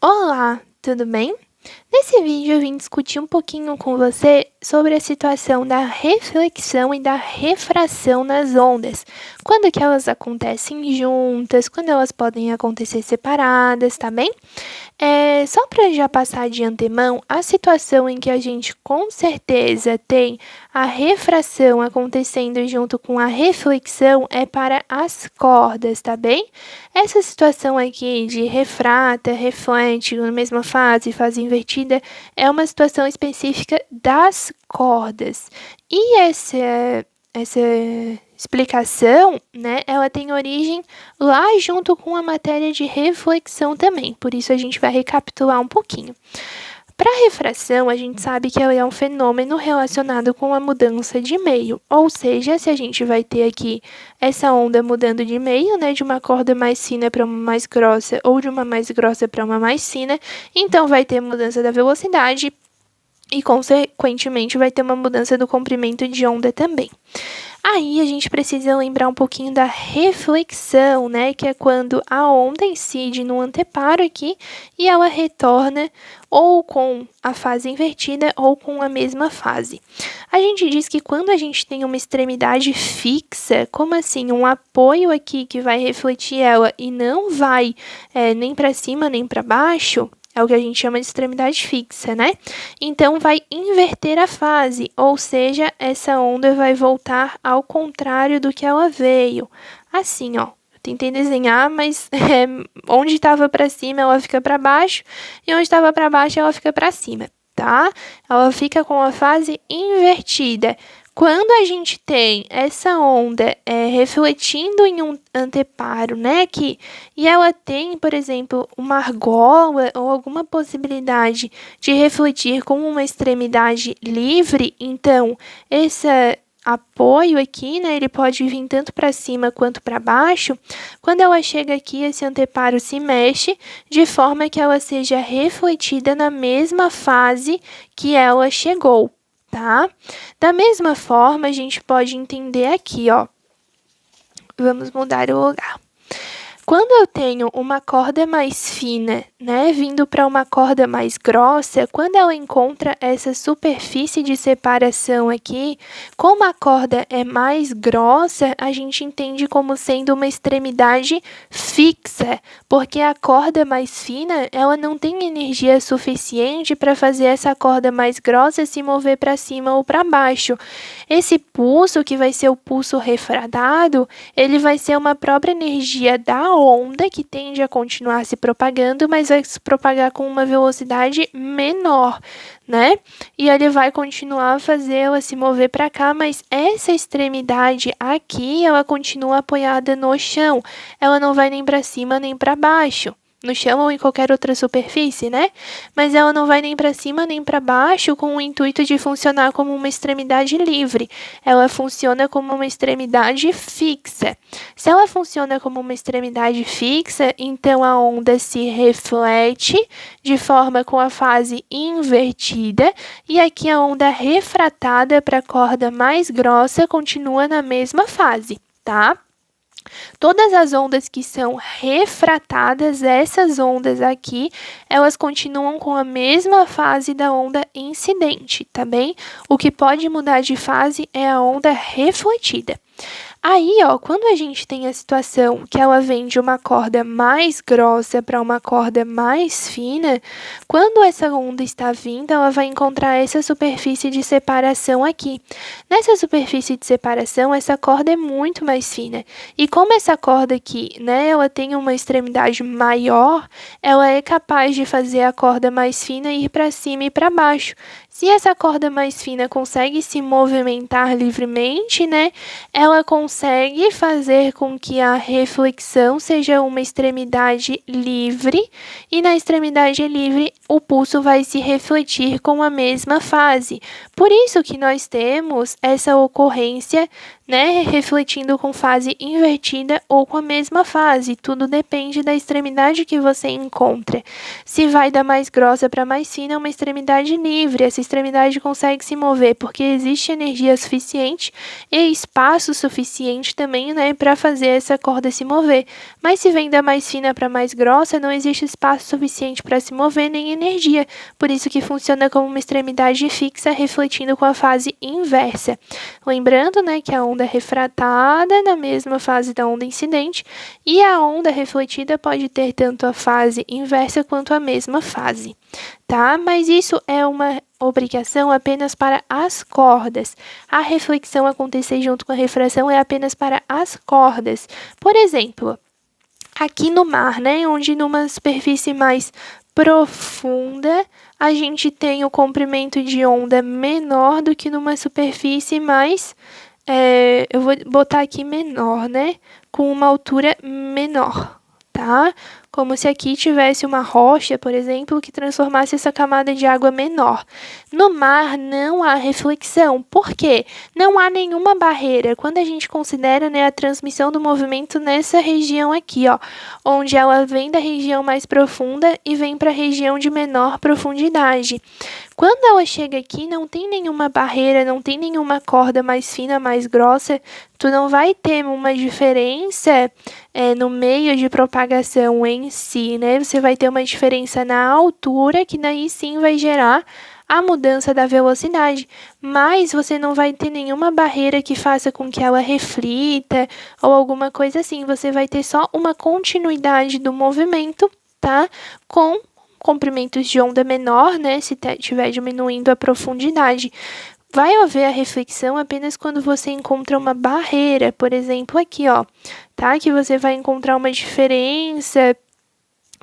Olá, tudo bem? Nesse vídeo eu vim discutir um pouquinho com você sobre a situação da reflexão e da refração nas ondas. Quando que elas acontecem juntas, quando elas podem acontecer separadas, tá bem? Só para já passar de antemão, a situação em que a gente com certeza tem a refração acontecendo junto com a reflexão é para as cordas, tá bem? Essa situação aqui de refrata, reflete na mesma fase, fase invertida, é uma situação específica das cordas. E essa explicação, né, ela tem origem lá junto com a matéria de reflexão também. Por isso a gente vai recapitular um pouquinho. Para a refração, a gente sabe que ela é um fenômeno relacionado com a mudança de meio, ou seja, se a gente vai ter aqui essa onda mudando de meio, né, de uma corda mais fina para uma mais grossa, ou de uma mais grossa para uma mais fina, então vai ter mudança da velocidade e, consequentemente, vai ter uma mudança do comprimento de onda também. Aí a gente precisa lembrar um pouquinho da reflexão, né? Que é quando a onda incide no anteparo aqui e ela retorna ou com a fase invertida ou com a mesma fase. A gente diz que quando a gente tem uma extremidade fixa, como assim? Um apoio aqui que vai refletir ela e não vai nem para cima nem para baixo, é o que a gente chama de extremidade fixa, né? Então, vai inverter a fase, ou seja, essa onda vai voltar ao contrário do que ela veio. Assim, ó. Eu tentei desenhar, mas onde estava para cima, ela fica para baixo, e onde estava para baixo, ela fica para cima, tá? Ela fica com a fase invertida. Quando a gente tem essa onda refletindo em um anteparo, né, aqui, e ela tem, por exemplo, uma argola ou alguma possibilidade de refletir com uma extremidade livre, então esse apoio aqui, né, ele pode vir tanto para cima quanto para baixo. Quando ela chega aqui, esse anteparo se mexe de forma que ela seja refletida na mesma fase que ela chegou. Tá? Da mesma forma, a gente pode entender aqui, ó. Vamos mudar o lugar. Quando eu tenho uma corda mais fina, né, vindo para uma corda mais grossa, quando ela encontra essa superfície de separação aqui, como a corda é mais grossa, a gente entende como sendo uma extremidade fixa, porque a corda mais fina, ela não tem energia suficiente para fazer essa corda mais grossa se mover para cima ou para baixo. Esse pulso, que vai ser o pulso refratado, ele vai ser uma própria energia da onda que tende a continuar se propagando, mas vai se propagar com uma velocidade menor, né? E ele vai continuar a fazer ela se mover para cá, mas essa extremidade aqui, ela continua apoiada no chão. Ela não vai nem para cima nem para baixo. No chão ou em qualquer outra superfície, né? Mas ela não vai nem para cima nem para baixo com o intuito de funcionar como uma extremidade livre. Ela funciona como uma extremidade fixa. Se ela funciona como uma extremidade fixa, então a onda se reflete de forma com a fase invertida e aqui a onda refratada para a corda mais grossa continua na mesma fase, tá? Todas as ondas que são refratadas, essas ondas aqui, elas continuam com a mesma fase da onda incidente, tá bem? O que pode mudar de fase é a onda refletida. Aí, ó, quando a gente tem a situação que ela vem de uma corda mais grossa para uma corda mais fina, quando essa onda está vindo, ela vai encontrar essa superfície de separação aqui. Nessa superfície de separação, essa corda é muito mais fina. E como essa corda aqui, né, ela tem uma extremidade maior, ela é capaz de fazer a corda mais fina ir para cima e para baixo. Se essa corda mais fina consegue se movimentar livremente, né, ela consegue fazer com que a reflexão seja uma extremidade livre, e na extremidade livre o pulso vai se refletir com a mesma fase. Por isso que nós temos essa ocorrência, né, refletindo com fase invertida ou com a mesma fase. Tudo depende da extremidade que você encontra. Se vai da mais grossa para mais fina, é uma extremidade livre. Essa extremidade consegue se mover porque existe energia suficiente e espaço suficiente também, né, para fazer essa corda se mover. Mas se vem da mais fina para mais grossa, não existe espaço suficiente para se mover nem energia. Por isso que funciona como uma extremidade fixa, refletindo com a fase inversa. Lembrando, né, que a onda refratada na mesma fase da onda incidente e a onda refletida pode ter tanto a fase inversa quanto a mesma fase, tá? Mas isso é uma obrigação apenas para as cordas. A reflexão acontecer junto com a refração é apenas para as cordas. Por exemplo, aqui no mar, né, onde numa superfície mais profunda, a gente tem o comprimento de onda menor do que numa superfície mais, eu vou botar aqui menor, né, com uma altura menor, tá? Como se aqui tivesse uma rocha, por exemplo, que transformasse essa camada de água menor. No mar não há reflexão. Por quê? Não há nenhuma barreira. Quando a gente considera, né, a transmissão do movimento nessa região aqui, ó, onde ela vem da região mais profunda e vem para a região de menor profundidade. Quando ela chega aqui, não tem nenhuma barreira, não tem nenhuma corda mais fina, mais grossa. Tu não vai ter uma diferença no meio de propagação em si, né? Você vai ter uma diferença na altura, que daí sim vai gerar a mudança da velocidade, mas você não vai ter nenhuma barreira que faça com que ela reflita ou alguma coisa assim. Você vai ter só uma continuidade do movimento, tá? Com comprimentos de onda menor, né? Se estiver diminuindo a profundidade. Vai haver a reflexão apenas quando você encontra uma barreira, por exemplo, aqui, ó, tá? Que você vai encontrar uma diferença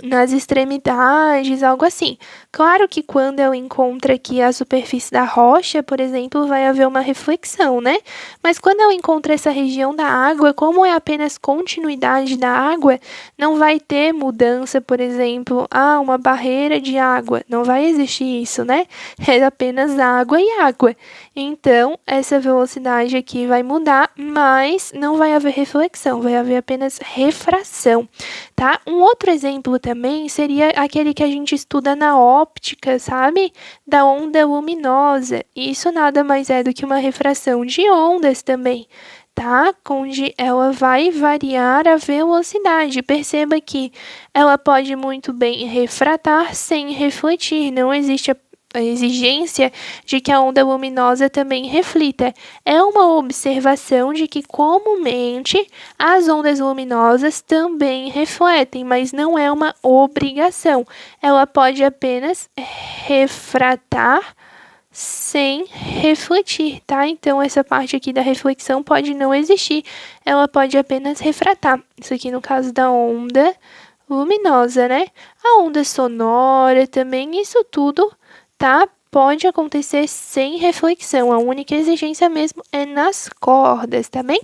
nas extremidades, algo assim. Claro que quando eu encontro aqui a superfície da rocha, por exemplo, vai haver uma reflexão, né? Mas quando eu encontro essa região da água, como é apenas continuidade da água, não vai ter mudança, por exemplo, uma barreira de água. Não vai existir isso, né? É apenas água e água. Então, essa velocidade aqui vai mudar, mas não vai haver reflexão, vai haver apenas refração, tá? Um outro exemplo também seria aquele que a gente estuda na óptica, sabe? Da onda luminosa. Isso nada mais é do que uma refração de ondas também, tá? Onde ela vai variar a velocidade. Perceba que ela pode muito bem refratar sem refletir. Não existe a exigência de que a onda luminosa também reflita. É uma observação de que comumente as ondas luminosas também refletem, mas não é uma obrigação. Ela pode apenas refratar sem refletir, tá? Então, essa parte aqui da reflexão pode não existir, ela pode apenas refratar. Isso aqui no caso da onda luminosa, né? A onda sonora também, isso tudo, tá? Pode acontecer sem reflexão. A única exigência mesmo é nas cordas, tá bem?